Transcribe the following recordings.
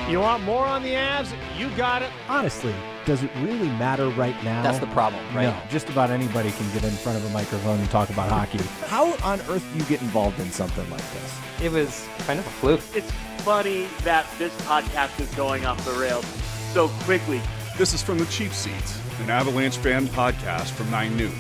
You want more on the Avs? You got it. Honestly, does it really matter right now? That's the problem, right? No, just about anybody can get in front of a microphone and talk about hockey. How on earth do you get involved in something like this? It was kind of a fluke. It's funny that this podcast is going off the rails so quickly. This is From the Cheap Seats, an Avalanche fan podcast from 9 News.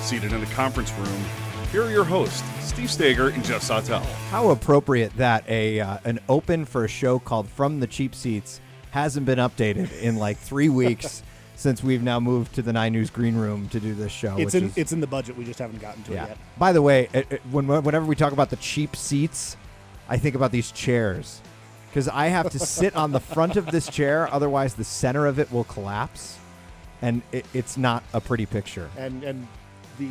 Seated in the conference room, here are your hosts, Steve Staeger and Geoff Sawtell. How appropriate that an open for a show called From the Cheap Seats hasn't been updated in like 3 weeks since we've now moved to the 9 News green room to do this show. It's in the budget. We just haven't gotten to it yet. By the way, whenever we talk about the cheap seats, I think about these chairs because I have to sit on the front of this chair. Otherwise, the center of it will collapse, and it's not a pretty picture. And the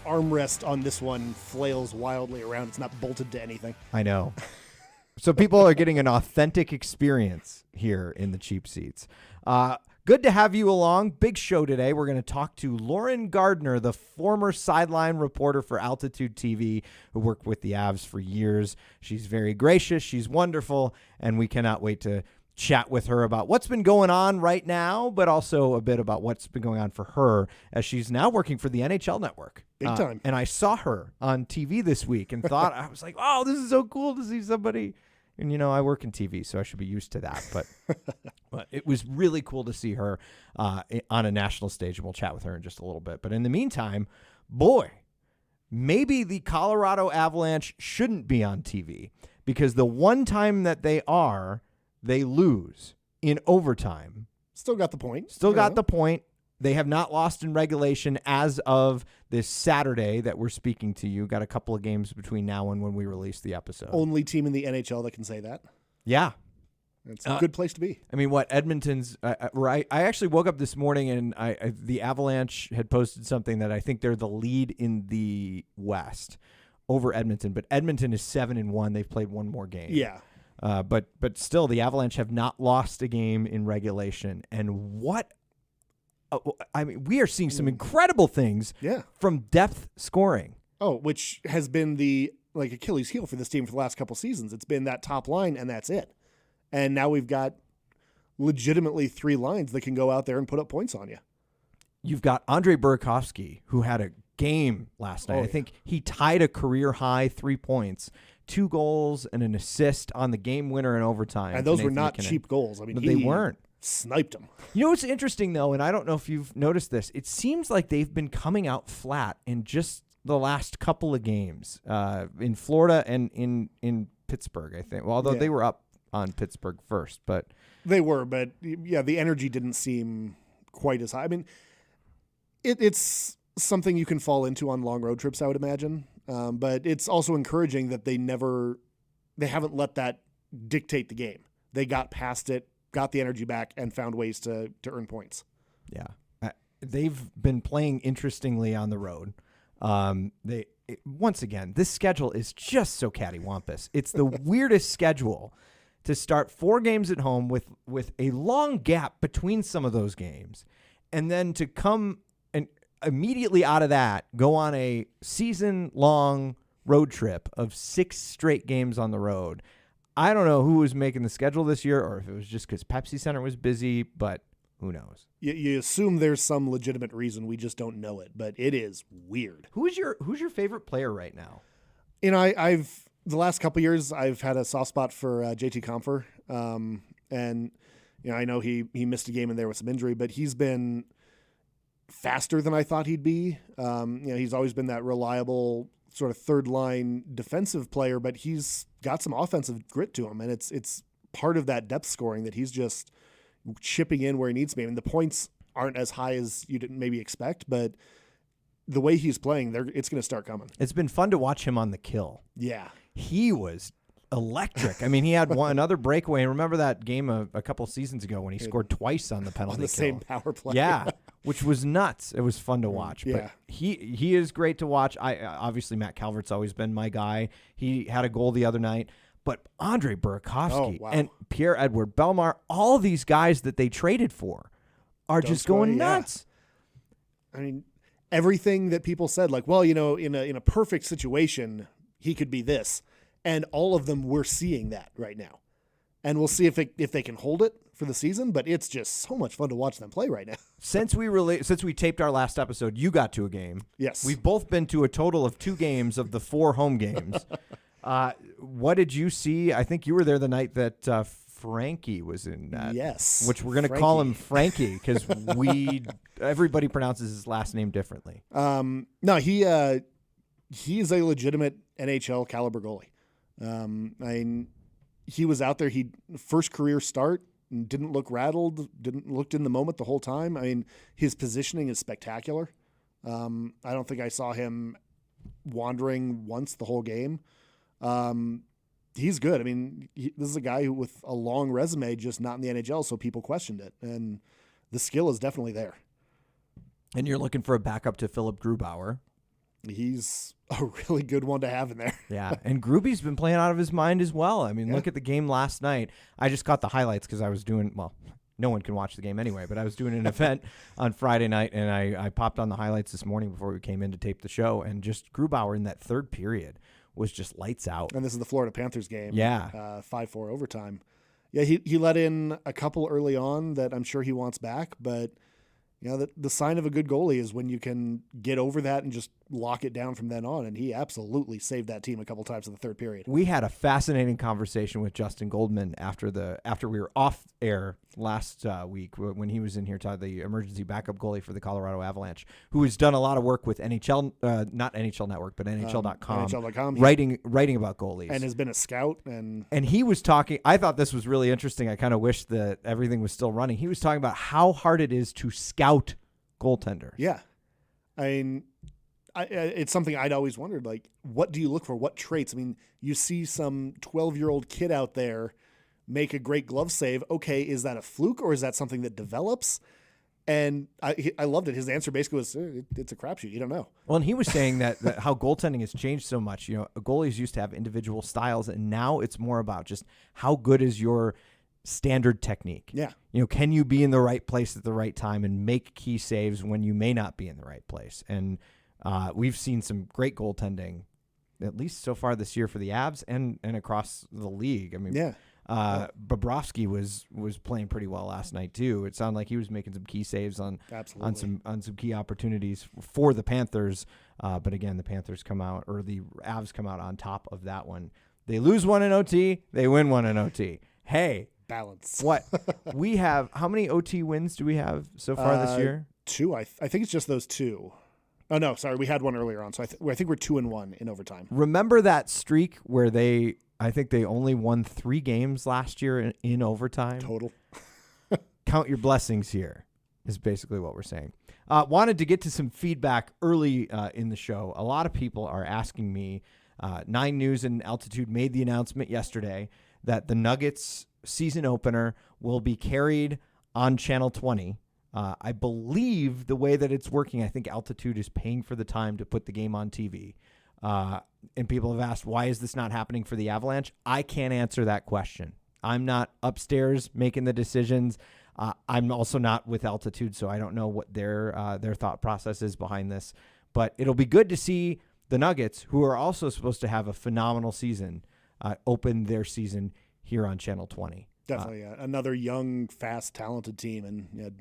armrest on this one flails wildly around. It's not bolted to anything. I know. So people are getting an authentic experience here in the cheap seats. Good to have you along. Big show today. We're going to talk to Lauren Gardner, the former sideline reporter for Altitude TV, who worked with the Avs for years. She's very gracious. She's wonderful. And we cannot wait to chat with her about what's been going on right now, but also a bit about what's been going on for her as she's now working for the NHL Network. Big time. And I saw her on TV this week and thought, I was like, oh, this is so cool to see somebody. And, you know, I work in TV, so I should be used to that. But it was really cool to see her on a national stage, and we'll chat with her in just a little bit. But in the meantime, boy, maybe the Colorado Avalanche shouldn't be on TV because the one time that they are, they lose in overtime. Still got the point. Got the point. They have not lost in regulation as of this Saturday that we're speaking to you. Got a couple of games between now and when we release the episode. Only team in the NHL that can say that. Yeah. It's a good place to be. I mean, Edmonton's I actually woke up this morning and the Avalanche had posted something that I think they're the lead in the West over Edmonton, but Edmonton is 7-1. They've played one more game. Yeah. But still, the Avalanche have not lost a game in regulation. And we are seeing some incredible things from depth scoring. Oh, which has been the Achilles heel for this team for the last couple seasons. It's been that top line, and that's it. And now we've got legitimately 3 lines that can go out there and put up points on you. You've got Andre Borkowski, who had a game last night. I think he tied a career-high 3 points. 2 goals and an assist on the game winner in overtime. And those were not cheap goals. I mean, they weren't. Sniped them. You know what's interesting, though, and I don't know if you've noticed this, it seems like they've been coming out flat in just the last couple of games in Florida and in Pittsburgh, I think. Well, although they were up on Pittsburgh first. They were, but yeah, the energy didn't seem quite as high. I mean, it's something you can fall into on long road trips, I would imagine. But it's also encouraging that they haven't let that dictate the game. They got past it, got the energy back, and found ways to earn points. Yeah. They've been playing interestingly on the road. Once again, this schedule is just so cattywampus. It's the weirdest schedule to start 4 games at home with a long gap between some of those games, and then to come and immediately out of that, go on a season-long road trip of 6 straight games on the road. I don't know who was making the schedule this year or if it was just because Pepsi Center was busy, but who knows? You assume there's some legitimate reason. We just don't know it, but it is weird. Who's your favorite player right now? You know, I've the last couple of years, I've had a soft spot for JT Compher. And, you know, I know he missed a game in there with some injury, but he's been faster than I thought he'd be. You know, he's always been that reliable sort of third line defensive player, but he's got some offensive grit to him. And it's part of that depth scoring that he's just chipping in where he needs to be. I mean, the points aren't as high as you didn't maybe expect, but the way he's playing, it's going to start coming. It's been fun to watch him on the kill. Yeah. He was electric. I mean, he had another breakaway. Remember that game a couple seasons ago when he scored twice on the penalty on the kill? Same power play. Yeah, which was nuts. It was fun to watch. Yeah. But he is great to watch. Obviously, Matt Calvert's always been my guy. He had a goal the other night. But Andre Borkowski and Pierre-Edouard Bellemare, all these guys that they traded for are just going nuts. I mean, everything that people said, like, well, you know, in a perfect situation, he could be this. And all of them, we're seeing that right now. and we'll see if they can hold it for the season. But it's just so much fun to watch them play right now. Since we taped our last episode, you got to a game. Yes, We've both been to a total of 2 games of the 4 home games. What did you see? I think you were there the night that Frankie was in that. Yes, Which we're going to call him Frankie because everybody pronounces his last name differently. No, he is a legitimate NHL caliber goalie. He was out there. He first career start, didn't look rattled, looked in the moment the whole time. I mean, his positioning is spectacular. I don't think I saw him wandering once the whole game. He's good. I mean, this is a guy with a long resume, just not in the NHL, so people questioned it. And the skill is definitely there. And you're looking for a backup to Philip Grubauer. He's a really good one to have in there. Yeah, and Gruby's been playing out of his mind as well. I mean, Look at the game last night. I just got the highlights because I was doing, well, no one can watch the game anyway, but I was doing an event on Friday night, and I popped on the highlights this morning before we came in to tape the show, and just Grubauer in that third period was just lights out. And this is the Florida Panthers game. Yeah. 5-4 overtime. Yeah, he let in a couple early on that I'm sure he wants back, but the sign of a good goalie is when you can get over that and just lock it down from then on, and he absolutely saved that team a couple times in the third period. We had a fascinating conversation with Justin Goldman after we were off air last week when he was in here, the emergency backup goalie for the Colorado Avalanche, who has done a lot of work with NHL, not NHL Network, but NHL.com, NHL.com, writing about goalies, and has been a scout. And he was talking. I thought this was really interesting. I kind of wish that everything was still running. He was talking about how hard it is to scout goaltenders. Yeah, I mean, it's something I'd always wondered. Like, what do you look for? What traits? I mean, you see some 12-year-old kid out there make a great glove save. Okay, is that a fluke or is that something that develops? And I loved it. His answer basically was, it's a crapshoot. You don't know. Well, and he was saying that how goaltending has changed so much. Goalies used to have individual styles, and now it's more about just how good is your standard technique. Yeah. Can you be in the right place at the right time and make key saves when you may not be in the right place? And we've seen some great goaltending, at least so far this year for the Avs and across the league. I mean, Borkowski was playing pretty well last night too. It sounded like he was making some key saves on some key opportunities for the Panthers. But again, the Panthers come out, or the Avs come out on top of that one. They lose one in OT, they win one in OT. Hey, balance. What we have? How many OT wins do we have so far this year? 2. I think it's just those 2. Oh no, sorry, we had one earlier on. So I think we're 2-1 in overtime. Remember that streak where I think they only won 3 games last year in overtime? Total. Count your blessings here is basically what we're saying. Wanted to get to some feedback early in the show. A lot of people are asking me. 9 News and Altitude made the announcement yesterday that the Nuggets season opener will be carried on Channel 20. I believe the way that it's working, I think Altitude is paying for the time to put the game on TV. And people have asked, why is this not happening for the Avalanche? I can't answer that question. I'm not upstairs making the decisions. I'm also not with Altitude, so I don't know what their thought process is behind this. But it'll be good to see the Nuggets, who are also supposed to have a phenomenal season, open their season here on Channel 20. Definitely another young, fast, talented team, and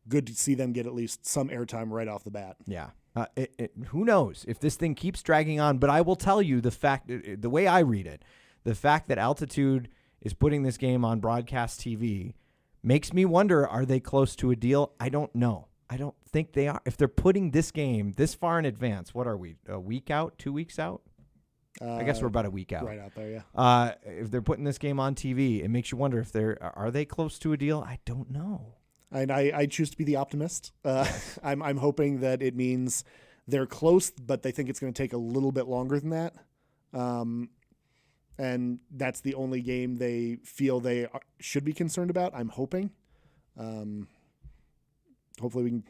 good to see them get at least some airtime right off the bat. Yeah. Who knows if this thing keeps dragging on, but I will tell you the way I read it, the fact that Altitude is putting this game on broadcast TV makes me wonder, are they close to a deal? I don't know. I don't think they are. If they're putting this game this far in advance, what are we, a week out, 2 weeks out? I guess we're about a week out. Right out there, yeah. If they're putting this game on TV, it makes you wonder if are they close to a deal? I don't know. And I choose to be the optimist. I'm hoping that it means they're close, but they think it's going to take a little bit longer than that. And that's the only game they feel they should be concerned about. I'm hoping. Hopefully we can,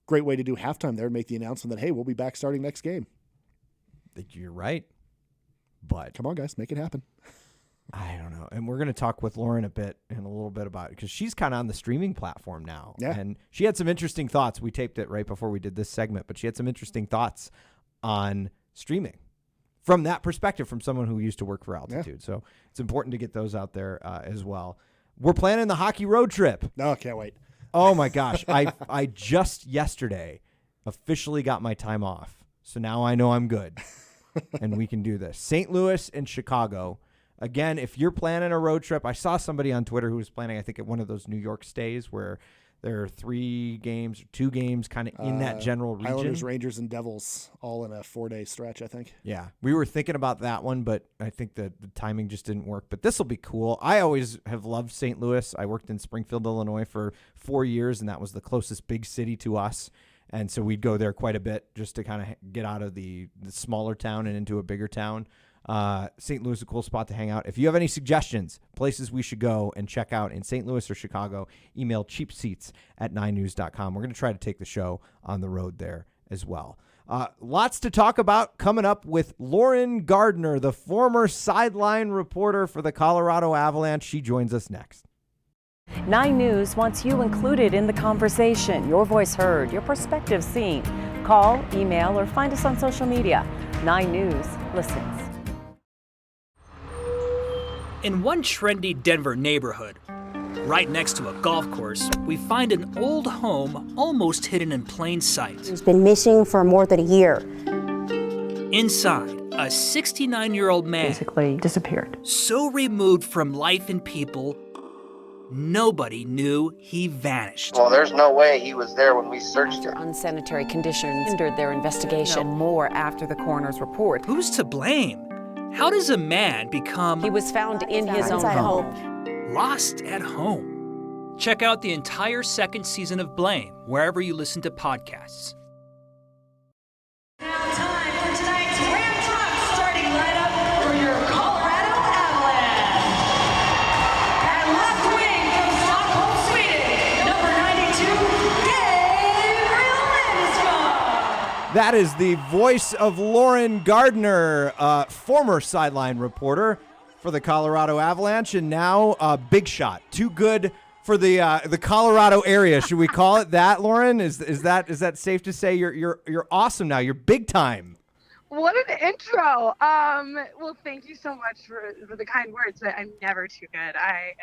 great way to do halftime there and make the announcement that, hey, we'll be back starting next game. You're right. But come on, guys, make it happen. I don't know. And we're going to talk with Lauren a little bit about it, because she's kind of on the streaming platform now. Yeah. And she had some interesting thoughts. We taped it right before we did this segment, but she had some interesting thoughts on streaming from that perspective, from someone who used to work for Altitude. So it's important to get those out there as well. We're planning the hockey road trip. No, can't wait. Oh my gosh. I just yesterday officially got my time off. So now I know I'm good and we can do this. St. Louis and Chicago. Again, if you're planning a road trip, I saw somebody on Twitter who was planning, I think, at one of those New York stays where there are 3 games or 2 games kind of in that general region. Islanders, Rangers, and Devils all in a 4-day stretch, I think. Yeah. We were thinking about that one, but I think that the timing just didn't work. But this will be cool. I always have loved St. Louis. I worked in Springfield, Illinois for 4 years, and that was the closest big city to us. And so we'd go there quite a bit just to kind of get out of the smaller town and into a bigger town. St. Louis is a cool spot to hang out. If you have any suggestions, places we should go and check out in St. Louis or Chicago, email cheapseats@9news.com. We're going to try to take the show on the road there as well. Lots to talk about coming up with Lauren Gardner, the former sideline reporter for the Colorado Avalanche. She joins us next. 9 News wants you included in the conversation, your voice heard, your perspective seen. Call, email, or find us on social media. 9 News listens. In one trendy Denver neighborhood, right next to a golf course, we find an old home almost hidden in plain sight. He's been missing for more than a year. Inside, a 69-year-old man Basically disappeared. so removed from life and people, nobody knew he vanished. Well, there's no way he was there when we searched him. Unsanitary conditions hindered their investigation. More after the coroner's report. Who's to blame? How does a man become He was found in his own home. lost at home? Check out the entire second season of Blame wherever you listen to podcasts. Now time for tonight's Ram Truck starting lineup for your Colorado Avalanche. And left wing from Stockholm, Sweden, number 92, Gabriel Landeskog. That is the voice of Lauren Gardner, former sideline reporter for the Colorado Avalanche, and now big shot. Too good for the Colorado area. Should we call it that, Lauren? Is that safe to say? You're awesome now. You're big time. What an intro. Well, thank you so much for the kind words. I'm never too good. I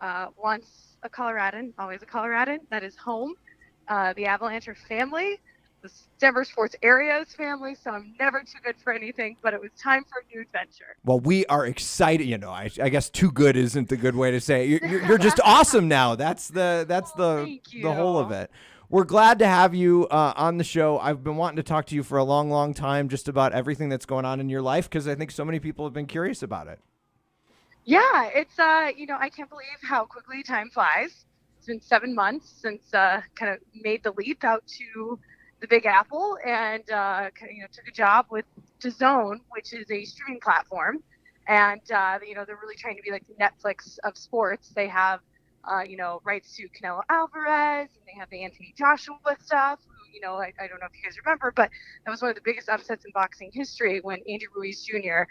am once a Coloradan, always a Coloradan. That is home. The Avalanche are family. The Denver sports area is family, so I'm never too good for anything, but it was time for a new adventure. Well, we are excited. You know, I guess too good isn't the good way to say it. You're just awesome now. That's the whole of it. We're glad to have you on the show. I've been wanting to talk to you for a long, long time just about everything that's going on in your life because I think so many people have been curious about it. Yeah, it's, I can't believe how quickly time flies. It's been 7 months since kind of made the leap out to the Big Apple and took a job with DAZN, which is a streaming platform, and they're really trying to be like the Netflix of sports. They have rights to Canelo Alvarez, and they have the Anthony Joshua stuff. Who, I don't know if you guys remember, but that was one of the biggest upsets in boxing history when Andy Ruiz Jr.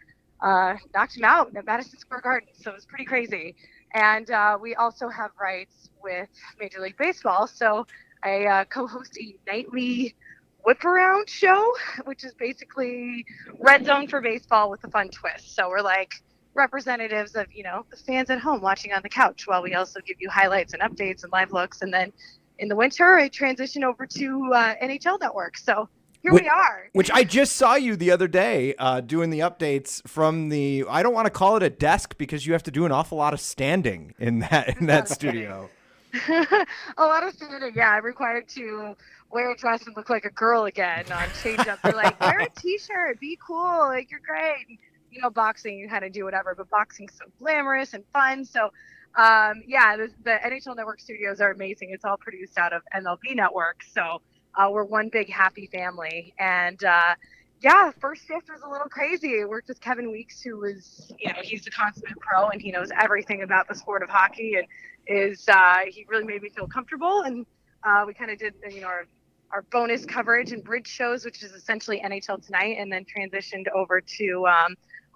Knocked him out at Madison Square Garden. So it was pretty crazy. And we also have rights with Major League Baseball. So I co-host a nightly whip around show, which is basically Red Zone for baseball with a fun twist. So we're like representatives of, the fans at home watching on the couch while we also give you highlights and updates and live looks. And then in the winter, I transition over to NHL Network. So here we are. Which I just saw you the other day doing the updates from the, I don't want to call it a desk because you have to do an awful lot of standing in that studio. A lot of standing, yeah. I'm required to wear a dress and look like a girl again on change up. They're like, wear a t-shirt, be cool, like you're great. Boxing, you kind of do whatever, but boxing's so glamorous and fun. So, the NHL Network studios are amazing. It's all produced out of MLB Network. So we're one big happy family. And first shift was a little crazy. I worked with Kevin Weeks, who was, he's a consummate pro and he knows everything about the sport of hockey and he really made me feel comfortable. And we kind of did, our bonus coverage and bridge shows, which is essentially NHL Tonight, and then transitioned over to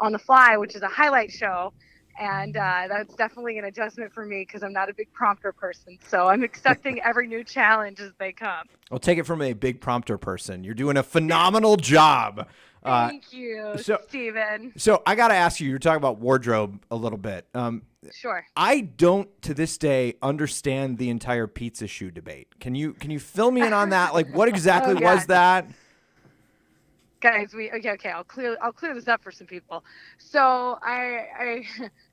On the Fly, which is a highlight show. And that's definitely an adjustment for me because I'm not a big prompter person. So I'm accepting every new challenge as they come. I'll take it from a big prompter person. You're doing a phenomenal job. Thank you, Steven. So I got to ask you, you're talking about wardrobe a little bit. Sure. I don't, to this day, understand the entire pizza shoe debate. Can you fill me in on that? Like, what exactly was that? Guys, okay. I'll clear this up for some people. So I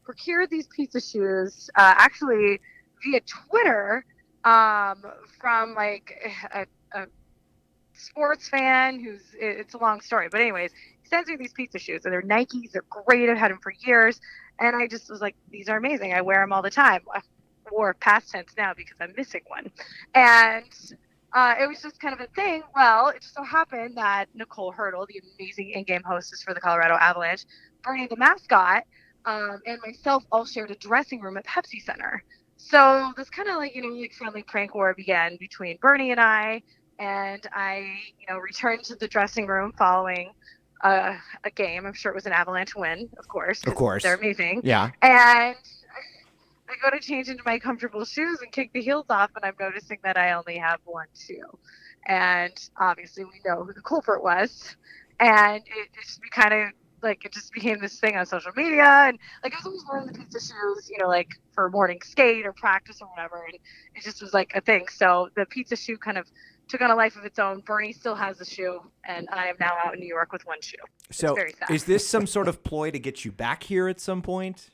procured these pizza shoes actually via Twitter from like a sports fan it's a long story, but anyways, he sends me these pizza shoes and they're Nikes. They're great. I've had them for years, and I just was like, these are amazing. I wear them all the time. Or past tense now because I'm missing one, and it was just kind of a thing. Well, it just so happened that Nicole Hurdle, the amazing in-game hostess for the Colorado Avalanche, Bernie the mascot, and myself all shared a dressing room at Pepsi Center. So this kind of like friendly prank war began between Bernie and I returned to the dressing room following a game. I'm sure it was an Avalanche win, of course. Of course. They're amazing. Yeah. And I go to change into my comfortable shoes and kick the heels off, and I'm noticing that I only have one shoe. And obviously we know who the culprit was. And it just became this thing on social media. And like I was always wearing the pizza shoes, like for morning skate or practice or whatever. And it just was like a thing. So the pizza shoe kind of took on a life of its own. Bernie still has the shoe, and I am now out in New York with one shoe. So very sad. Is this some sort of ploy to get you back here at some point?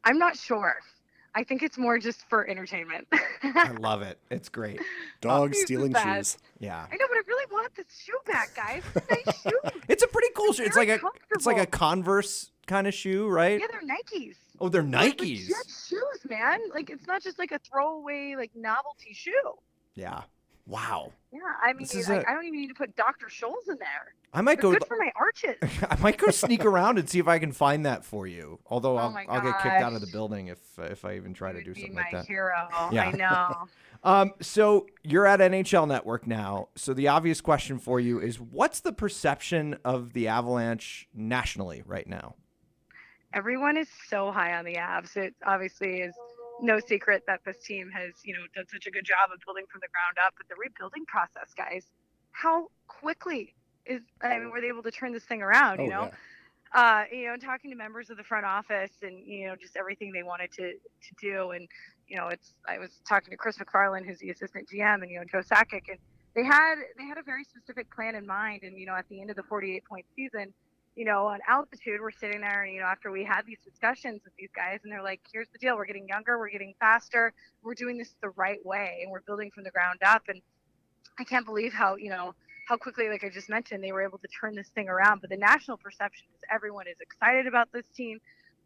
I'm not sure. I think it's more just for entertainment. I love it. It's great. Dogs stealing shoes. Yeah. I know, but I really want this shoe back, guys. It's a nice shoe. It's a pretty cool shoe. It's like comfortable. a Converse kind of shoe, right? Yeah, they're Nikes. Oh, they're Nikes. Legit shoes, man. Like it's not just like a throwaway like novelty shoe. Yeah. Wow. Yeah, I mean, I don't even need to put Dr. Scholl's in there. I might They're good for my arches. I might go sneak around and see if I can find that for you. Although I'll get kicked out of the gosh. building if I even try to do something like that. Hero. Yeah. I know. So you're at NHL Network now. So the obvious question for you is, what's the perception of the Avalanche nationally right now? Everyone is so high on the Avs. It obviously is no secret that this team has, done such a good job of building from the ground up. But the rebuilding process, guys, how quickly were they able to turn this thing around? And talking to members of the front office and just everything they wanted to do, and I was talking to Chris McFarland, who's the assistant GM, and Joe Sakic, and they had a very specific plan in mind. And at the end of the 48-point season, on altitude, we're sitting there, and after we had these discussions with these guys, and they're like, here's the deal: we're getting younger, we're getting faster, we're doing this the right way, and we're building from the ground up. And I can't believe how quickly, like I just mentioned, they were able to turn this thing around. But the national perception is everyone is excited about this team.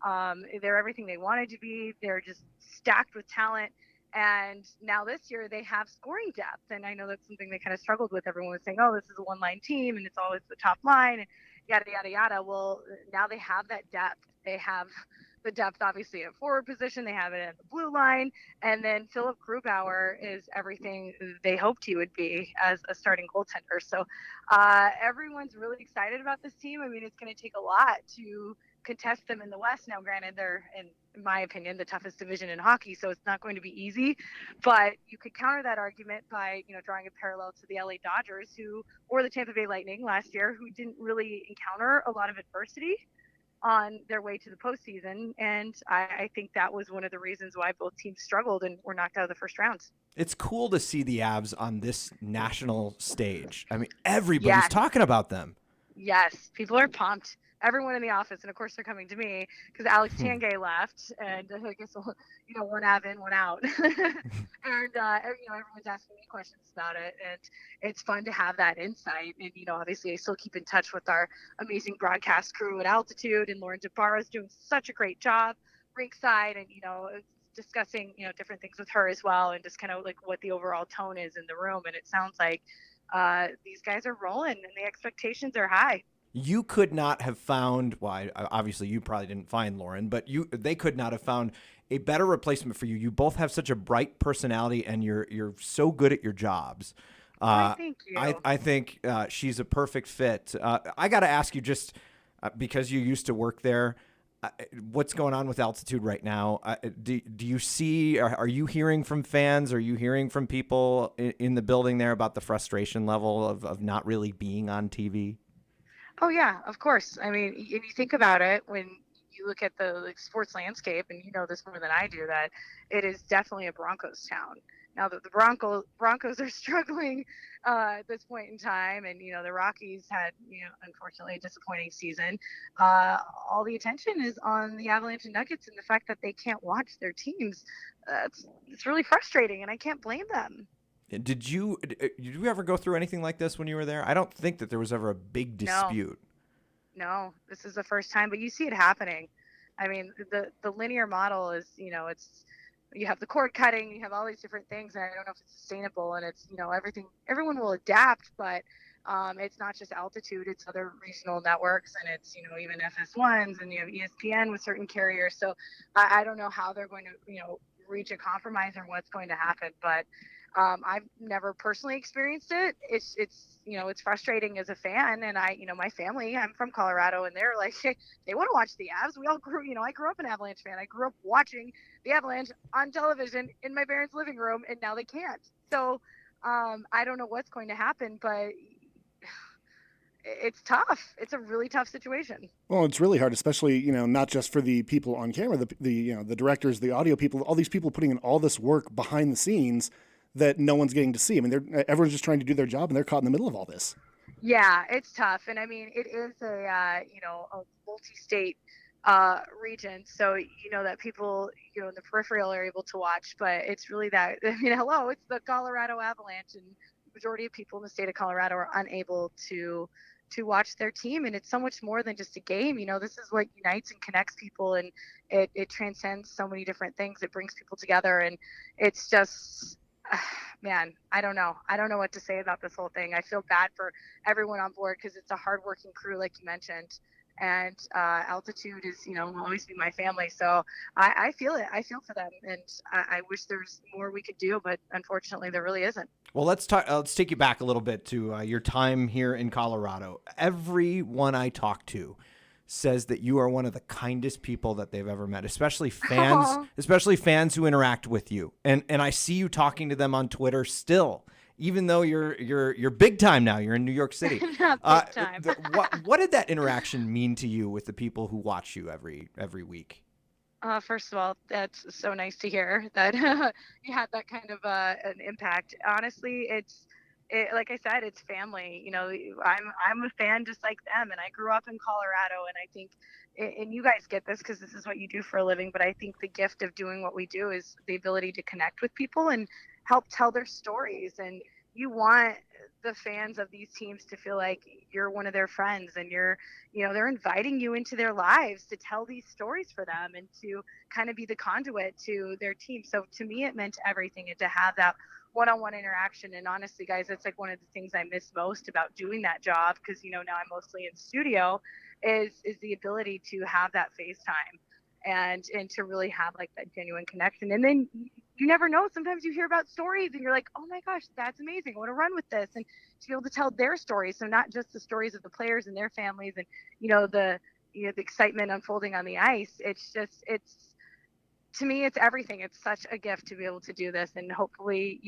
They're everything they wanted to be. They're just stacked with talent. And now this year they have scoring depth. And I know that's something they kind of struggled with. Everyone was saying, oh, this is a one-line team and it's always the top line and yada, yada, yada. Well, now they have that depth. They have the depth, obviously, at forward position. They have it at the blue line. And then Philip Grubauer is everything they hoped he would be as a starting goaltender. So everyone's really excited about this team. I mean, it's going to take a lot to contest them in the West. Now, granted, they're, in my opinion, the toughest division in hockey, so it's not going to be easy. But you could counter that argument by, drawing a parallel to the LA Dodgers, or the Tampa Bay Lightning last year, who didn't really encounter a lot of adversity on their way to the postseason. And I think that was one of the reasons why both teams struggled and were knocked out of the first round. It's cool to see the Avs on this national stage. I mean, everybody's talking about them. Yes, people are pumped. Everyone in the office, and of course they're coming to me because Alex Tanguay left, and I guess one Av in, one out, and everyone's asking me questions about it, and it's fun to have that insight. And obviously I still keep in touch with our amazing broadcast crew at altitude, and Lauren Gardner is doing such a great job rinkside, and discussing different things with her as well, and just kind of like what the overall tone is in the room. And it sounds like these guys are rolling, and the expectations are high. You could not have found, well, obviously you probably didn't find Lauren, but they could not have found a better replacement for you. You both have such a bright personality, and you're so good at your jobs. Thank you. I think she's a perfect fit. I got to ask you, just because you used to work there, what's going on with altitude right now? Do you see, are you hearing from fans? Are you hearing from people in the building there about the frustration level of not really being on TV? Oh yeah, of course. I mean, if you think about it, when you look at the sports landscape, and you know this more than I do, that it is definitely a Broncos town. Now that the Broncos are struggling at this point in time, and the Rockies had unfortunately a disappointing season, all the attention is on the Avalanche and Nuggets and the fact that they can't watch their teams. It's really frustrating, and I can't blame them. Did you ever go through anything like this when you were there? I don't think that there was ever a big dispute. No, this is the first time, but you see it happening. I mean, the linear model is, you have the cord cutting, you have all these different things, and I don't know if it's sustainable, and it's, everyone will adapt, but it's not just altitude, it's other regional networks, and it's, even FS1s, and you have ESPN with certain carriers. So I don't know how they're going to, reach a compromise or what's going to happen, but I've never personally experienced it. It's frustrating as a fan, and my family, I'm from Colorado, and they're like, they want to watch the Avs. We all grew, I grew up an Avalanche fan. I grew up watching the Avalanche on television in my parents' living room, and now they can't. So I don't know what's going to happen, but it's tough. It's a really tough situation. Well, it's really hard, especially, not just for the people on camera, the directors, the audio people, all these people putting in all this work behind the scenes that no one's getting to see. I mean, everyone's just trying to do their job, and they're caught in the middle of all this. Yeah, it's tough. And I mean, it is a multi-state region. So, that people, in the peripheral are able to watch, but it's really that, it's the Colorado Avalanche, and the majority of people in the state of Colorado are unable to watch their team. And it's so much more than just a game. This is what unites and connects people, and it transcends so many different things. It brings people together, and it's just, man, I don't know what to say about this whole thing. I feel bad for everyone on board because it's a hardworking crew, like you mentioned, and altitude is, will always be my family. So I feel it. I feel for them, and I wish there's more we could do, but unfortunately there really isn't. Well, let's take you back a little bit to your time here in Colorado. Everyone I talk to says that you are one of the kindest people that they've ever met, especially fans who interact with you. And I see you talking to them on Twitter still, even though you're big time now. You're in New York City. Not big time. What did that interaction mean to you with the people who watch you every week? First of all, that's so nice to hear that you had that kind of an impact. Honestly, like I said, it's family. I'm a fan just like them, and I grew up in Colorado, and I think, and you guys get this because this is what you do for a living, but I think the gift of doing what we do is the ability to connect with people and help tell their stories. And you want the fans of these teams to feel like you're one of their friends, and they're inviting you into their lives to tell these stories for them and to kind of be the conduit to their team. So to me, it meant everything, and to have that one-on-one interaction. And honestly, guys, that's like one of the things I miss most about doing that job, because now I'm mostly in studio, is the ability to have that FaceTime and to really have like that genuine connection. And then you never know, sometimes you hear about stories and you're like, oh my gosh, that's amazing, I want to run with this, and to be able to tell their stories. So not just the stories of the players and their families and the excitement unfolding on the ice. It's to me, it's everything. It's such a gift to be able to do this, and hopefully,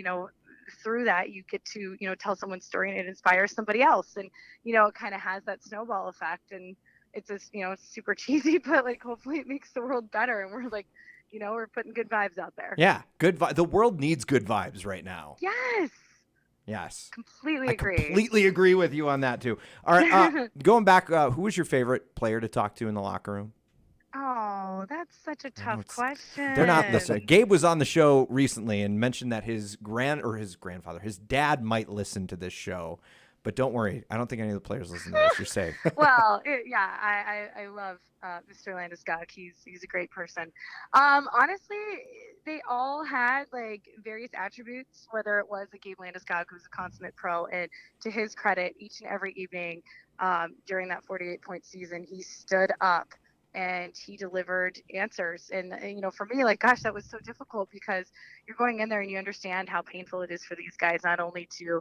through that, you get to, tell someone's story and it inspires somebody else, and it kind of has that snowball effect. And it's just, super cheesy, but like hopefully it makes the world better, and we're like, we're putting good vibes out there. Yeah, good. The world needs good vibes right now. Yes. Completely agree. I completely agree with you on that too. All right, going back, who was your favorite player to talk to in the locker room? Oh, that's such a tough question. They're not listening. Gabe was on the show recently and mentioned that his dad might listen to this show, but don't worry, I don't think any of the players listen to this. You're safe. Well, I love Mr. Landeskog. He's a great person. Honestly, they all had like various attributes, whether it was Gabe Landeskog, who's a consummate pro, and to his credit, each and every evening during that 48-point season, he stood up and he delivered answers. And for me, like, gosh, that was so difficult, because you're going in there and you understand how painful it is for these guys, not only to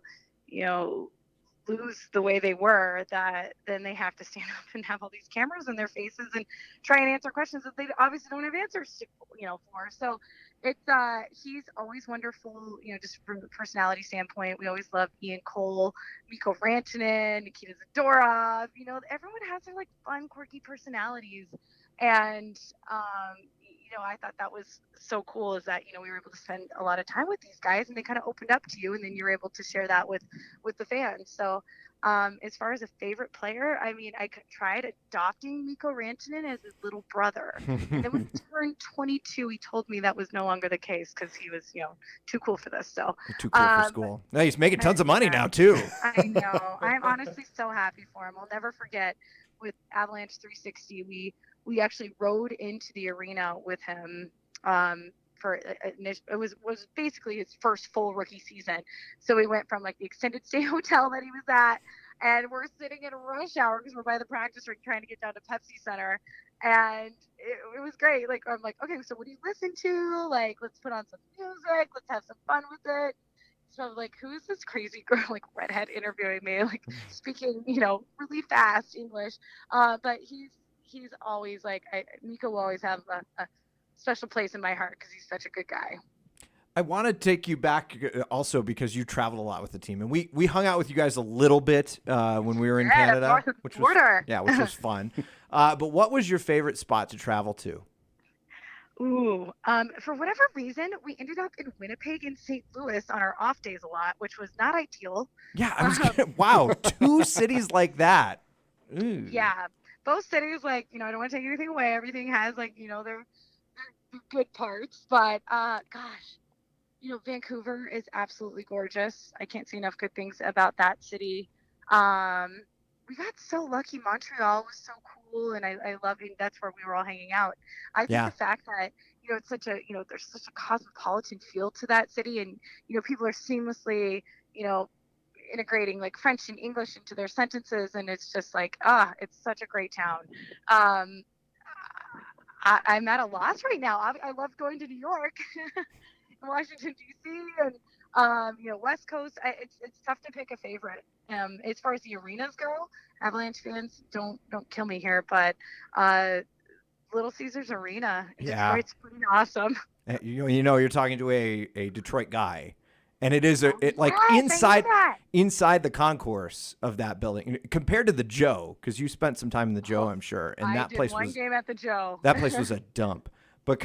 lose the way they were, that then they have to stand up and have all these cameras in their faces and try and answer questions that they obviously don't have answers to, for. So it's he's always wonderful, just from the personality standpoint. We always love Ian Cole, Mikko Rantanen, Nikita Zadorov. Everyone has their like fun, quirky personalities, and I thought that was so cool, is that we were able to spend a lot of time with these guys, and they kind of opened up to you, and then you're able to share that with the fans. So as far as a favorite player, I mean, I tried adopting Mikko Rantanen as his little brother, and then when he turned 22, he told me that was no longer the case because he was too cool for this. So too cool for school. No, he's making tons of money now too. I know. I'm honestly so happy for him. I'll never forget with Avalanche 360, we actually rode into the arena with him for it was basically his first full rookie season. So we went from like the extended stay hotel that he was at, and we're sitting in a rush hour because we're by the practice rink trying to get down to Pepsi Center, and it was great. Like, I'm like, okay, so what do you listen to? Like, let's put on some music, let's have some fun with it. So I'm like, who is this crazy girl, like redhead, interviewing me, like speaking, really fast English. But he's always like, Mikko will always have a special place in my heart because he's such a good guy. I want to take you back also because you traveled a lot with the team, and we hung out with you guys a little bit when we were in Canada, north of the border. which was fun. But what was your favorite spot to travel to? Ooh, for whatever reason, we ended up in Winnipeg and St. Louis on our off days a lot, which was not ideal. Yeah, I was wow, two cities like that. Ooh. Yeah, both cities, like, I don't want to take anything away. Everything has, like, their good parts, but gosh, Vancouver is absolutely gorgeous. I can't say enough good things about that city. We got so lucky. Montreal was so cool, and I love it. That's where we were all hanging out. I think the fact that it's such a there's such a cosmopolitan feel to that city, and people are seamlessly integrating like French and English into their sentences, and it's just like it's such a great town. I'm at a loss right now. I love going to New York, Washington D.C., and West Coast. It's tough to pick a favorite. As far as the arenas go, Avalanche fans don't kill me here, but Little Caesars Arena, Detroit's pretty awesome. You're talking to a Detroit guy, and it is inside the concourse of that building compared to the Joe, because you spent some time in the Joe, I'm sure, and I did one game at the Joe. That place was a dump. But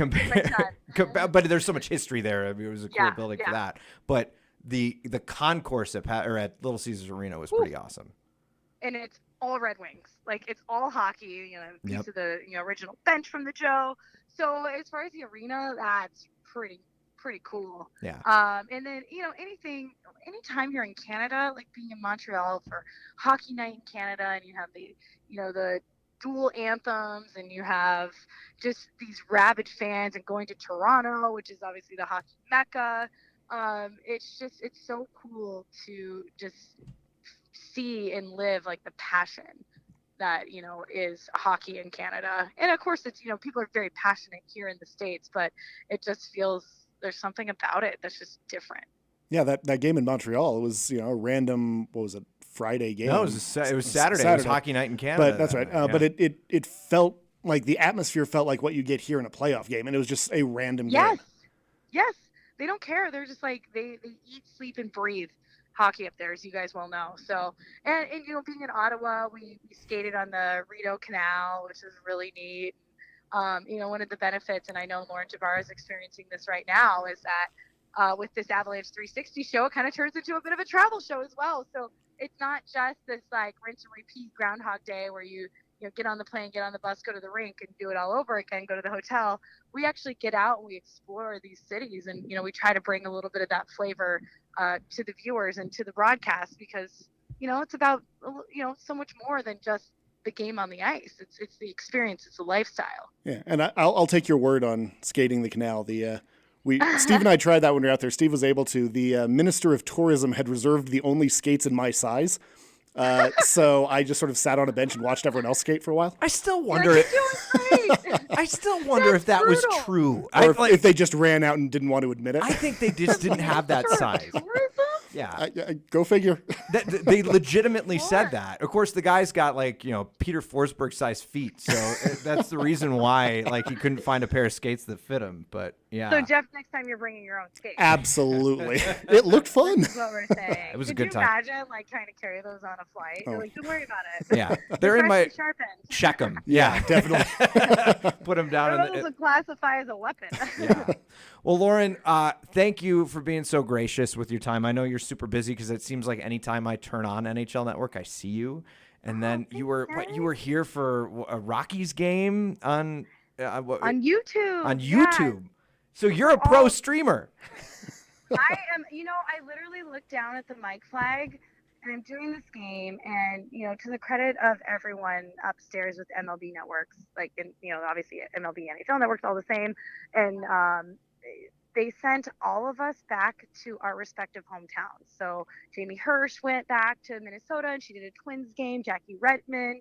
but there's so much history there. I mean, it was a cool building for that. But the concourse at Little Caesars Arena was pretty awesome. And it's all Red Wings. Like, it's all hockey, piece of the original bench from the Joe. So as far as the arena, that's pretty cool. Yeah. And then, anytime you're in Canada, like being in Montreal for Hockey Night in Canada, and you have the dual anthems, and you have just these rabid fans, and going to Toronto, which is obviously the hockey mecca. It's so cool to just see and live like the passion that is hockey in Canada. And of course it's people are very passionate here in the States, but it just feels there's something about it that's just different. Yeah, that game in Montreal, it was a random, what was it, Friday game? No, it was Saturday. It was Hockey Night in Canada. But that's right. But it felt like the atmosphere felt like what you get here in a playoff game, and it was just a random game. Yes. They don't care. They're just like they eat, sleep, and breathe hockey up there, as you guys well know. So and being in Ottawa, we skated on the Rideau Canal, which is really neat. One of the benefits, and I know Lauren Jabbar is experiencing this right now, is that with this Avalanche 360 show, it kind of turns into a bit of a travel show as well. So it's not just this like rinse and repeat Groundhog Day where you get on the plane, get on the bus, go to the rink, and do it all over again, go to the hotel. We actually get out and we explore these cities, and we try to bring a little bit of that flavor to the viewers and to the broadcast, because it's about so much more than just the game on the ice. It's the experience, it's the lifestyle. Yeah, and I'll take your word on skating the canal. Steve and I tried that when we were out there. Steve was able to. The Minister of Tourism had reserved the only skates in my size. So I just sort of sat on a bench and watched everyone else skate for a while. I still wonder if that was true. Or if they just ran out and didn't want to admit it. I think they just didn't have that size. Yeah. Go figure. They legitimately said that. Of course, the guy's got Peter Forsberg sized feet, so that's the reason why he couldn't find a pair of skates that fit him. But yeah. So Jeff, next time you're bringing your own skates. Absolutely. It looked fun. That's what we're saying. It was a Could good you time. imagine trying to carry those on a flight? Oh. You're like, don't worry about it. Yeah, they're in my sharpened. check them. Yeah, definitely. Put them down in Those would classify as a weapon. Yeah. Well, Lauren, thank you for being so gracious with your time. I know you're super busy because it seems like anytime I turn on NHL Network, I see you. And then you were here for a Rockies game on YouTube. On YouTube. So you're a pro streamer. I am. I literally looked down at the mic flag, and I'm doing this game, and to the credit of everyone upstairs with MLB networks, obviously MLB, NHL networks, all the same, and they sent all of us back to our respective hometowns. So Jamie Hirsch went back to Minnesota, and she did a Twins game. Jackie Redmond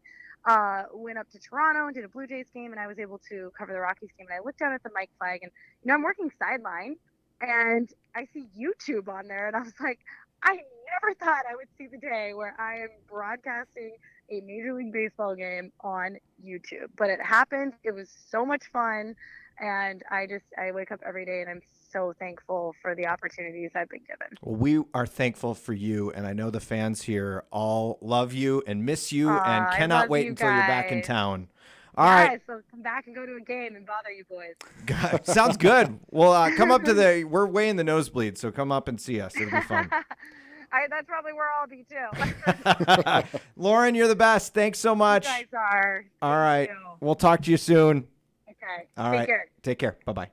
went up to Toronto and did a Blue Jays game, and I was able to cover the Rockies game. And I looked down at the mic flag, and I'm working sideline, and I see YouTube on there, and I was like, I never thought I would see the day where I am broadcasting a Major League Baseball game on YouTube. But it happened. It was so much fun. And I wake up every day and I'm so thankful for the opportunities I've been given. Well, we are thankful for you. And I know the fans here all love you and miss you and cannot wait until you're back in town. All right. So come back and go to a game and bother you boys. God, sounds good. Well, come up to we're way in the nosebleed, so come up and see us. It'll be fun. That's probably where I'll be too. Lauren, you're the best. Thanks so much. You guys are. All right. We'll talk to you soon. Okay. All Take right. care. Take care. Bye-bye.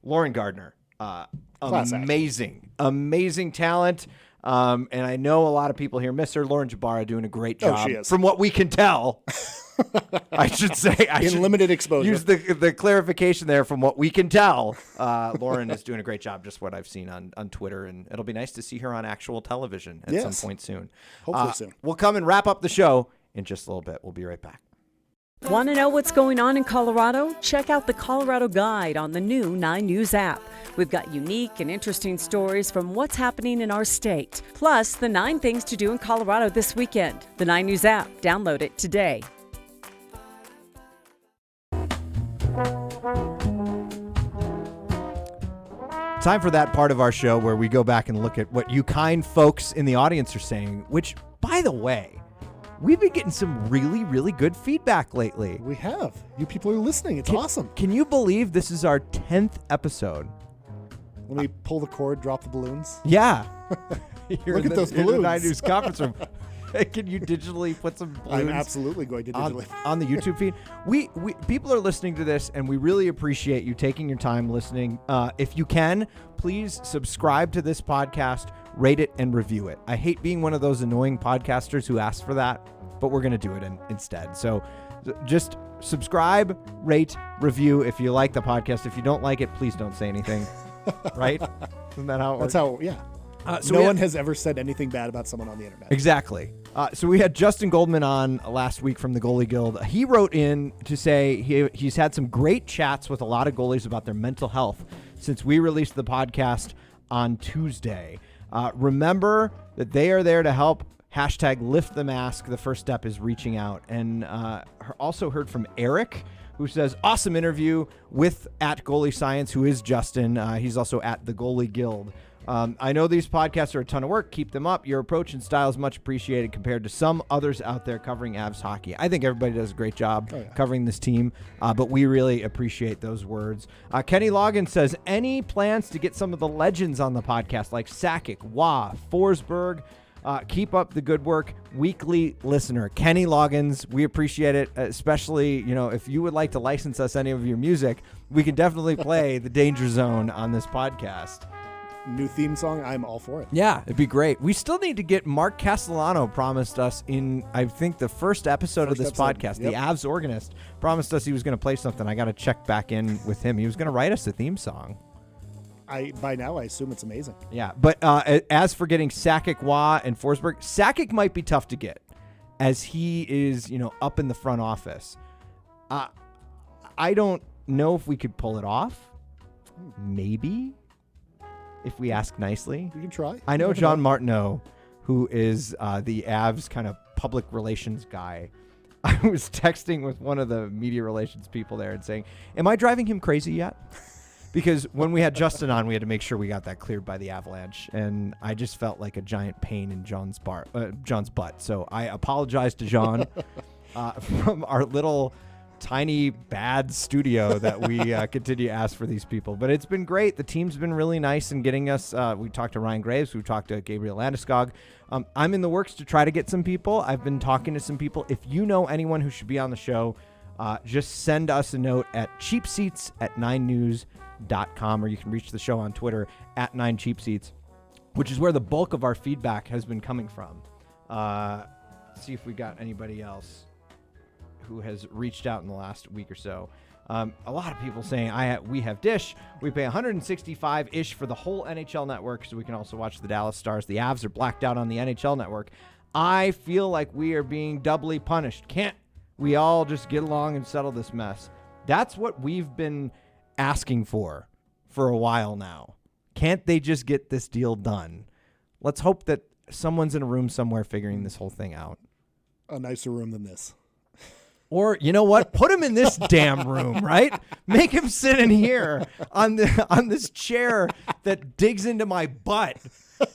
Lauren Gardner. Class act. Amazing talent. And I know a lot of people here miss her. Lauren Jabara doing a great job. She is. From what we can tell. I should say. In limited exposure. Use the clarification there. From what we can tell, Lauren is doing a great job, just what I've seen on Twitter. And it'll be nice to see her on actual television at some point soon. Hopefully soon. We'll come and wrap up the show in just a little bit. We'll be right back. Want to know what's going on in Colorado? Check out the Colorado Guide on the new 9 News app. We've got unique and interesting stories from what's happening in our state. Plus, the 9 things to do in Colorado this weekend. The 9 News app. Download it today. Time for that part of our show where we go back and look at what you kind folks in the audience are saying, which, by the way, we've been getting some really, really good feedback lately. We have. You people are listening. It's awesome. Can you believe this is our 10th episode? Let me pull the cord, drop the balloons. Yeah. Look at those in the balloons. 9 News conference room. Can you digitally put some balloons? I'm absolutely going to digitally. On the YouTube feed. We people are listening to this, and we really appreciate you taking your time listening. If you can, please subscribe to this podcast, rate it, and review it. I hate being one of those annoying podcasters who asks for that, but we're going to do it instead. So just subscribe, rate, review if you like the podcast. If you don't like it, please don't say anything. Right? Isn't that how it works? That's how, yeah. So no one has ever said anything bad about someone on the internet. Exactly. So we had Justin Goldman on last week from the Goalie Guild. He wrote in to say he's had some great chats with a lot of goalies about their mental health since we released the podcast on Tuesday. Remember that they are there to help. Hashtag lift the mask. The first step is reaching out. And also heard from Eric, who says, awesome interview with at Goalie Science, who is Justin. He's also at the Goalie Guild. I know these podcasts are a ton of work. Keep them up. Your approach and style is much appreciated compared to some others out there covering Avs hockey. I think everybody does a great job covering this team, but we really appreciate those words. Kenny Logan says, any plans to get some of the legends on the podcast like Sakic, Waugh, Forsberg? Keep up the good work, weekly listener. Kenny Loggins, we appreciate it, especially, if you would like to license us any of your music, we can definitely play The Danger Zone on this podcast. New theme song, I'm all for it. Yeah, it'd be great. We still need to get Mark Castellano promised us in, I think, the first episode of this podcast. Yep. The Avs organist promised us he was going to play something. I got to check back in with him. He was going to write us a theme song. By now, I assume it's amazing. Yeah, but as for getting Sakic, Waugh, and Forsberg, Sakic might be tough to get as he is, up in the front office. I don't know if we could pull it off. Maybe. if we ask nicely. We can try. I know Never John know. Martineau, who is the Avs kind of public relations guy. I was texting with one of the media relations people there and saying, am I driving him crazy yet? Because when we had Justin on, we had to make sure we got that cleared by the Avalanche, and I just felt like a giant pain in John's butt. So I apologize to John from our little tiny bad studio that we continue to ask for these people. But it's been great. The team's been really nice in getting us. We talked to Ryan Graves. We've talked to Gabriel Landeskog. I'm in the works to try to get some people. I've been talking to some people. If you know anyone who should be on the show, just send us a note at cheapseats@9news.com, or you can reach the show on Twitter at 9cheapseats, which is where the bulk of our feedback has been coming from. See if we got anybody else who has reached out in the last week or so. A lot of people saying we have Dish. We pay $165-ish for the whole NHL Network, so we can also watch the Dallas Stars. The Avs are blacked out on the NHL Network. I feel like we are being doubly punished. Can't we all just get along and settle this mess? That's what we've been asking for a while now. Can't they just get this deal done? Let's hope that someone's in a room somewhere figuring this whole thing out. A nicer room than this. Or, you know what? Put him in this damn room, right? Make him sit in here on this chair that digs into my butt.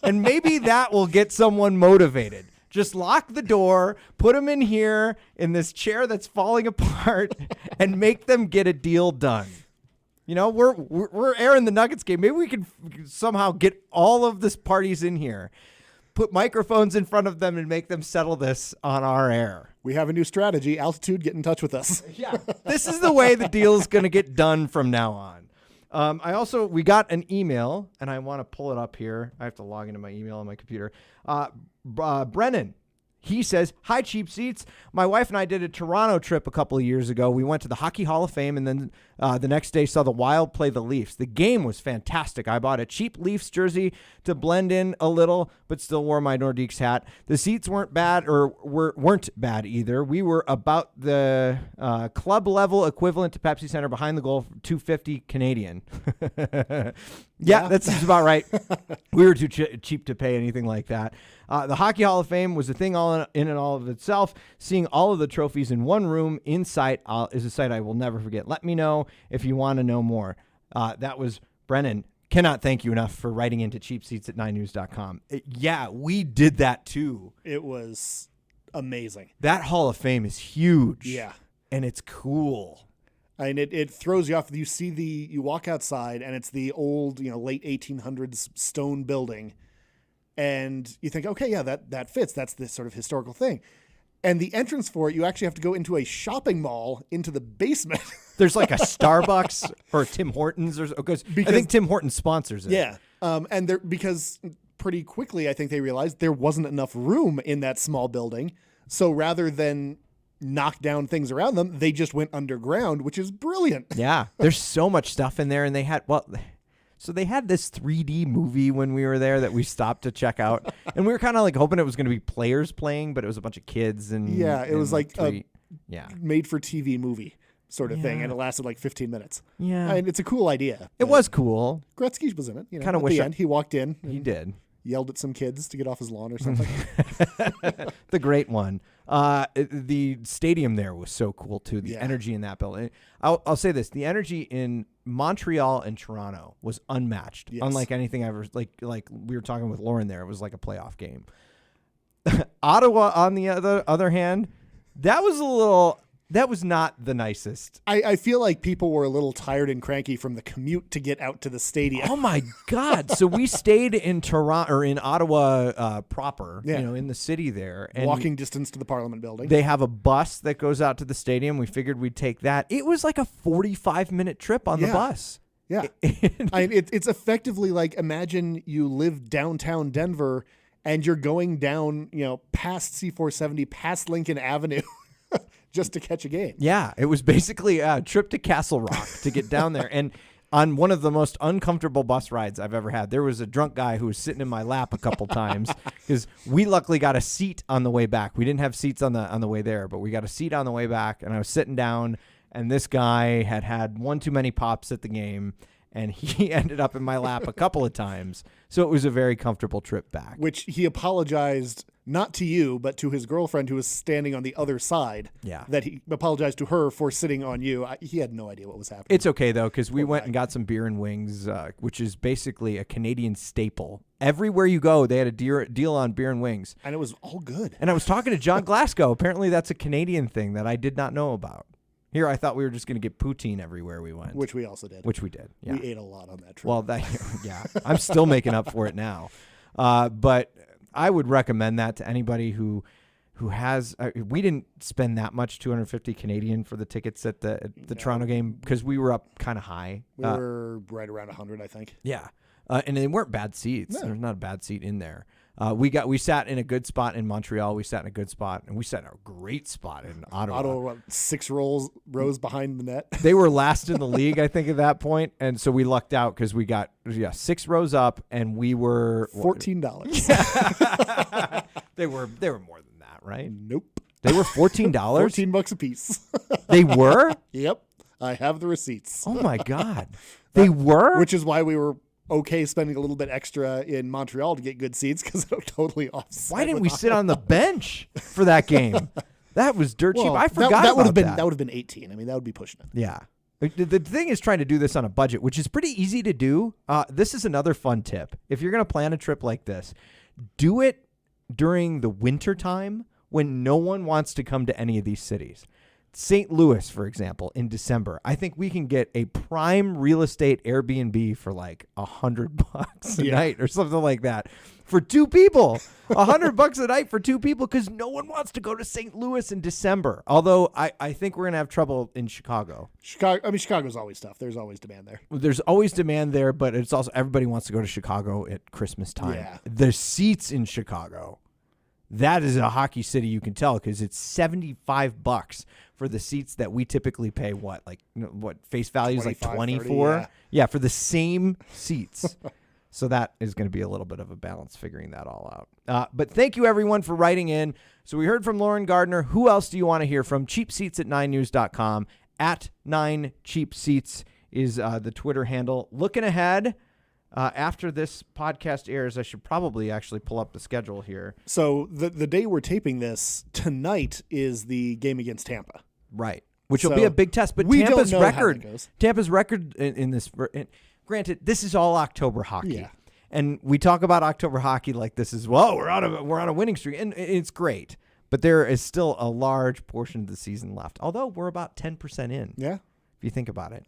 And maybe that will get someone motivated. Just lock the door, put him in here in this chair that's falling apart, and make them get a deal done. You know, we're airing the Nuggets game. Maybe we can somehow get all of this parties in here, put microphones in front of them, and make them settle this on our air. We have a new strategy. Altitude, get in touch with us. Yeah, this is the way the deal is going to get done from now on. We got an email, and I want to pull it up here. I have to log into my email on my computer. Brennan, he says, "Hi, Cheap Seats. My wife and I did a Toronto trip a couple of years ago. We went to the Hockey Hall of Fame, and then the next day saw the Wild play the Leafs. The game was fantastic. I bought a cheap Leafs jersey to blend in a little, but still wore my Nordiques hat. The seats weren't bad, or weren't bad either. We were about the club level equivalent to Pepsi Center behind the goal, for $250 Canadian. Yeah, that seems about right. We were too cheap to pay anything like that. The Hockey Hall of Fame was a thing all in and all of itself. Seeing all of the trophies in one room in sight is a sight I will never forget. Let me know if you want to know more." That was Brennan. Cannot thank you enough for writing into cheapseats@9news.com. Yeah, we did that too. It was amazing. That Hall of Fame is huge. Yeah. And it's cool. And it throws you off. You walk outside, and it's the old, late 1800s stone building. And you think, okay, yeah, that fits. That's this sort of historical thing. And the entrance for it, you actually have to go into a shopping mall into the basement. There's like a Starbucks or Tim Hortons, because I think Tim Hortons sponsors it. Yeah. Because pretty quickly, I think they realized there wasn't enough room in that small building. So rather than knock down things around them, they just went underground, which is brilliant. Yeah. There's so much stuff in there. And they had this 3D movie when we were there that we stopped to check out. And we were kind of like hoping it was going to be players playing, but it was a bunch of kids. And yeah, it was like a made for TV movie sort of thing. And it lasted like 15 minutes. Yeah. And it's a cool idea. It was cool. Gretzky was in it. Kind of at the end, he walked in. He did. Yelled at some kids to get off his lawn or something. The great one. The stadium there was so cool too. The energy in that building. I'll say this: the energy in Montreal and Toronto was unmatched, unlike anything I ever like we were talking with Lauren there. It was like a playoff game. Ottawa, on the other hand, that was not the nicest. I feel like people were a little tired and cranky from the commute to get out to the stadium. Oh my God. So we stayed in Toronto or in Ottawa proper, in the city there. And walking distance to the Parliament building. They have a bus that goes out to the stadium. We figured we'd take that. It was like a 45-minute trip on the bus. Yeah. It's effectively like, imagine you live downtown Denver and you're going down, past C-470, past Lincoln Avenue. Just to catch a game. Yeah, it was basically a trip to Castle Rock to get down there. And on one of the most uncomfortable bus rides I've ever had, there was a drunk guy who was sitting in my lap a couple times because we luckily got a seat on the way back. We didn't have seats on the way there, but we got a seat on the way back. And I was sitting down, and this guy had one too many pops at the game. and he ended up in my lap a couple of times. So it was a very comfortable trip back. Which he apologized not to you, but to his girlfriend who was standing on the other side. Yeah. That he apologized to her for sitting on you. He had no idea what was happening. It's okay, though, because we went and got some beer and wings, which is basically a Canadian staple. Everywhere you go, they had a deal on beer and wings. And it was all good. And I was talking to John Glasgow. Apparently that's a Canadian thing that I did not know about. Here, I thought we were just going to get poutine everywhere we went. Which we also did. Which we did, yeah. We ate a lot on that trip. Well, yeah. I'm still making up for it now. But I would recommend that to anybody who has we didn't spend that much, 250 Canadian for the tickets at the Toronto game because we were up kind of high. We were right around 100, I think. Yeah. And they weren't bad seats. No. There's not a bad seat in there. We sat in a good spot in Montreal. We sat in a good spot, and we sat in a great spot in Ottawa. Ottawa, 6 rows behind the net. They were last in the league, I think, at that point, and so we lucked out because we got 6 rows up, and we were $14. They were more than that, right? Nope. They were $14. $14 a piece. They were? Yep. I have the receipts. Oh my God. They were? Which is why we were okay spending a little bit extra in Montreal to get good seats because it was totally offside. Why didn't we sit on the bench for that game? That was dirt cheap. I forgot that would have about been that. That would have been 18. I mean, that would be pushing it. Yeah. The thing is trying to do this on a budget, which is pretty easy to do. This is another fun tip. If you're going to plan a trip like this, do it during the winter time when no one wants to come to any of these cities. St. Louis, for example, in December, I think we can get a prime real estate Airbnb for like $100 a night or something like that for 2 people. $100 a night for 2 people because no one wants to go to St. Louis in December. Although I think we're going to have trouble in Chicago. Chicago's always tough. There's always demand there. There's always demand there, but it's also everybody wants to go to Chicago at Christmas time. Yeah. The seats in Chicago, that is a hockey city, you can tell, because it's $75 for the seats that we typically pay. What face value is like 24? 30, yeah, for the same seats. So that is going to be a little bit of a balance figuring that all out. But thank you, everyone, for writing in. So we heard from Lauren Gardner. Who else do you want to hear from? Cheapseats at 9news.com. At 9cheapseats is the Twitter handle. Looking ahead, after this podcast airs, I should probably actually pull up the schedule here. So the day we're taping this, tonight is the game against Tampa. Right. Which will be a big test. But we Tampa's don't know record, how that goes. Tampa's record in this, granted, this is all October hockey. Yeah. And we talk about October hockey like this is, we're on a winning streak, and it's great. But there is still a large portion of the season left. Although we're about 10% in. Yeah. If you think about it.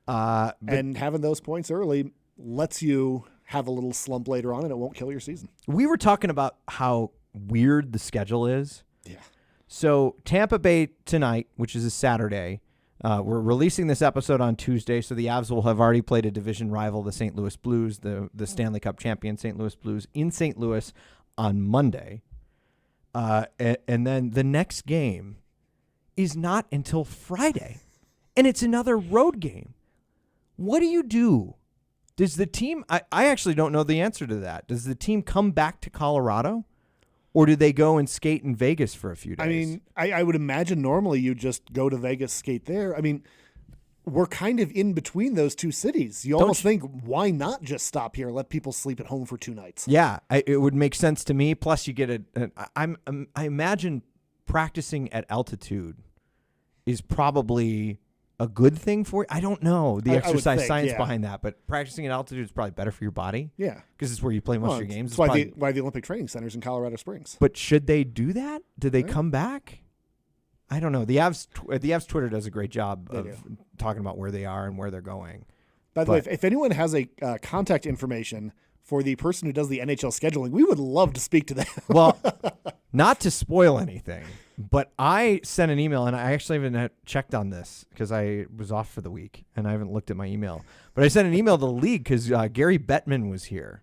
And having those points early lets you have a little slump later on, and it won't kill your season. We were talking about how weird the schedule is. Yeah. So Tampa Bay tonight, which is a Saturday, we're releasing this episode on Tuesday, so the Avs will have already played a division rival, the St. Louis Blues, the Stanley Cup champion St. Louis Blues, in St. Louis on Monday. And then the next game is not until Friday, and it's another road game. What do you do? Does the team, I actually don't know the answer to that. Does the team come back to Colorado? Or do they go and skate in Vegas for a few days? I mean, I would imagine normally you just go to Vegas, skate there. I mean, we're kind of in between those two cities. You almost think, why not just stop here and let people sleep at home for 2 nights? Yeah, it would make sense to me. Plus, you get I imagine practicing at altitude is probably a good thing for you. I don't know the exercise science behind that, but practicing at altitude is probably better for your body. Yeah. Because it's where you play most of your games. That's why the Olympic Training Center's in Colorado Springs. But should they do that? Do they come back? I don't know. The Avs Twitter does a great job of talking about where they are and where they're going. By the way, if anyone has a contact information for the person who does the NHL scheduling, we would love to speak to them. Well, not to spoil anything, but I sent an email, and I actually haven't checked on this because I was off for the week, and I haven't looked at my email. But I sent an email to the league because Gary Bettman was here.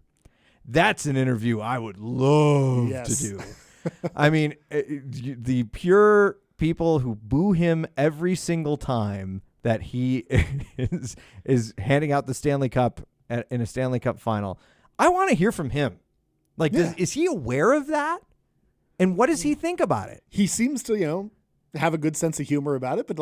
That's an interview I would love to do. I mean, the pure people who boo him every single time that he is handing out the Stanley Cup in a Stanley Cup final. I want to hear from him. Like, is he aware of that? And what does he think about it? He seems to, have a good sense of humor about it, but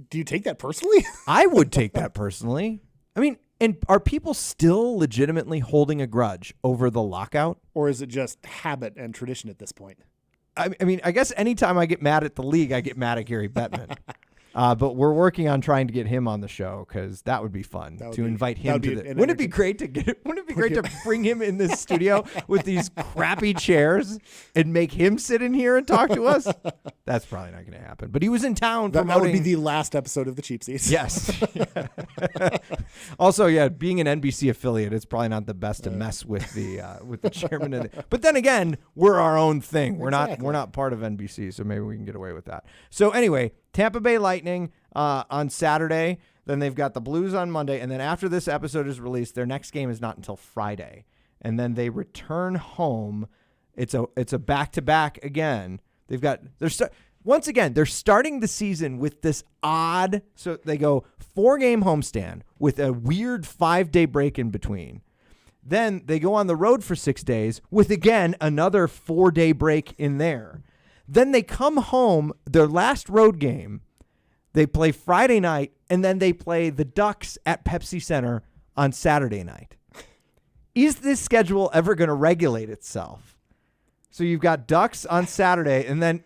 do you take that personally? I would take that personally. I mean, and are people still legitimately holding a grudge over the lockout? Or is it just habit and tradition at this point? I mean, I guess anytime I get mad at the league, I get mad at Gary Bettman. But we're working on trying to get him on the show because that would be fun invite him to the. Wouldn't it be great to get? Wouldn't it be great to bring him in this studio with these crappy chairs and make him sit in here and talk to us? That's probably not going to happen. But he was in town. That would be the last episode of the Cheap Seats. Yes. Also, yeah, being an NBC affiliate, it's probably not the best to mess with the chairman. But then again, we're our own thing. We're not part of NBC, so maybe we can get away with that. So anyway, Tampa Bay Lightning on Saturday. Then they've got the Blues on Monday, and then after this episode is released, their next game is not until Friday, and then they return home. It's a back-to-back again. Once again, they're starting the season with this odd. So they go 4-game homestand with a weird 5-day break in between. Then they go on the road for 6 days with, again, another 4-day break in there. Then they come home, their last road game, they play Friday night, and then they play the Ducks at Pepsi Center on Saturday night. Is this schedule ever going to regulate itself? So you've got Ducks on Saturday, and then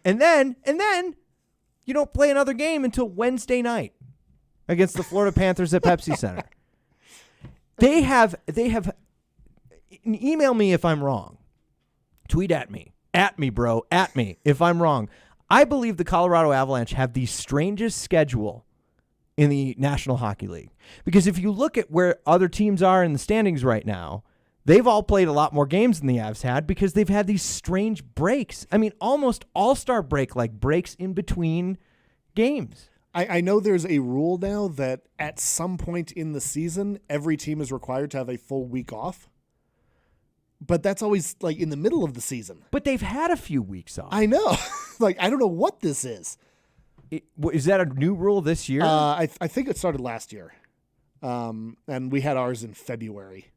you don't play another game until Wednesday night against the Florida Panthers at Pepsi Center. They have email me if I'm wrong. Tweet at me. At me, bro. At me if I'm wrong. I believe the Colorado Avalanche have the strangest schedule in the National Hockey League. Because if you look at where other teams are in the standings right now, they've all played a lot more games than the Avs had because they've had these strange breaks. I mean, almost all-star break, like breaks in between games. I know there's a rule now that at some point in the season, every team is required to have a full week off. But that's always like in the middle of the season. But they've had a few weeks off. I know. Like, I don't know what this is. Is that a new rule this year? I think it started last year. And we had ours in February.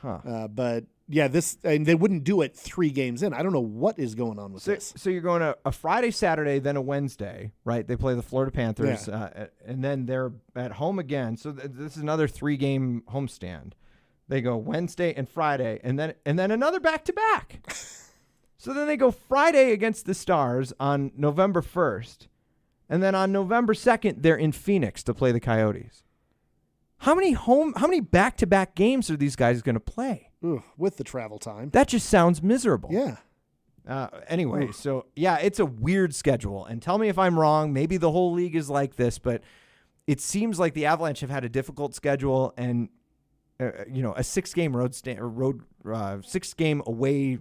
Huh. But yeah, and they wouldn't do it 3 games in. I don't know what is going on with this. So you're going a Friday, Saturday, then a Wednesday, right? They play the Florida Panthers, and then they're at home again. So this is another 3-game homestand. They go Wednesday and Friday, and then another back-to-back. So then they go Friday against the Stars on November 1st, and then on November 2nd, they're in Phoenix to play the Coyotes. How many back-to-back games are these guys going to play? Ooh, with the travel time. That just sounds miserable. Yeah. Anyway, so yeah, it's a weird schedule. And tell me if I'm wrong. Maybe the whole league is like this, but it seems like the Avalanche have had a difficult schedule, and a 6-game 6-game away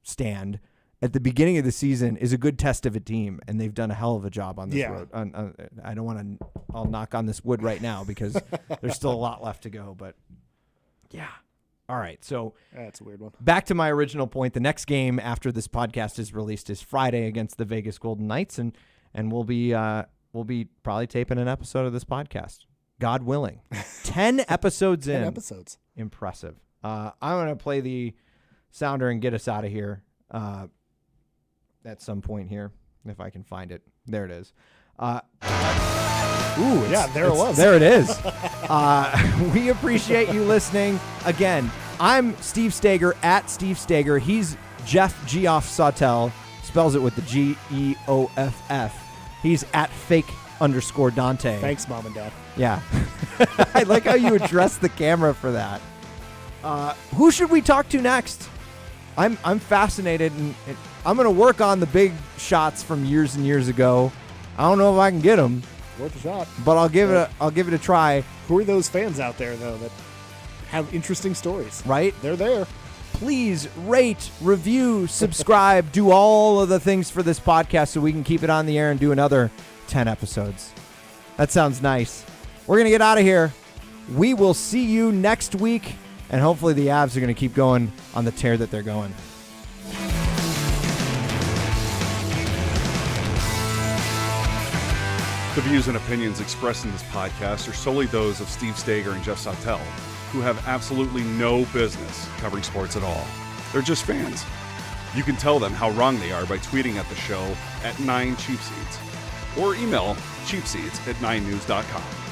stand at the beginning of the season is a good test of a team, and they've done a hell of a job on this road. I don't want to. I'll knock on this wood right now because there's still a lot left to go. But yeah, all right. So that's a weird one. Back to my original point. The next game after this podcast is released is Friday against the Vegas Golden Knights, and we'll be probably taping an episode of this podcast. God willing. 10 episodes in. 10 episodes. Impressive. I'm going to play the sounder and get us out of here at some point here, if I can find it. There it is. There it was. There it is. We appreciate you listening. Again, I'm Steve Staeger, at Steve Staeger. He's Geoff Sawtell. Spells it with the Geoff. He's at fake_Dante. Thanks, Mom and Dad. Yeah. I like how you address the camera for that. Who should we talk to next? I'm fascinated, and I'm going to work on the big shots from years and years ago. I don't know if I can get them. Worth a shot. But I'll give it a try. Who are those fans out there, though, that have interesting stories? Right? They're there. Please rate, review, subscribe, do all of the things for this podcast so we can keep it on the air and do another 10 episodes. That sounds nice. We're going to get out of here. We will see you next week, and hopefully the Avs are going to keep going on the tear that they're going. The views and opinions expressed in this podcast are solely those of Steve Staeger and Geoff Sawtell, who have absolutely no business covering sports at all. They're just fans. You can tell them how wrong they are by tweeting at the show at 9cheapseats or email cheapseats@9news.com.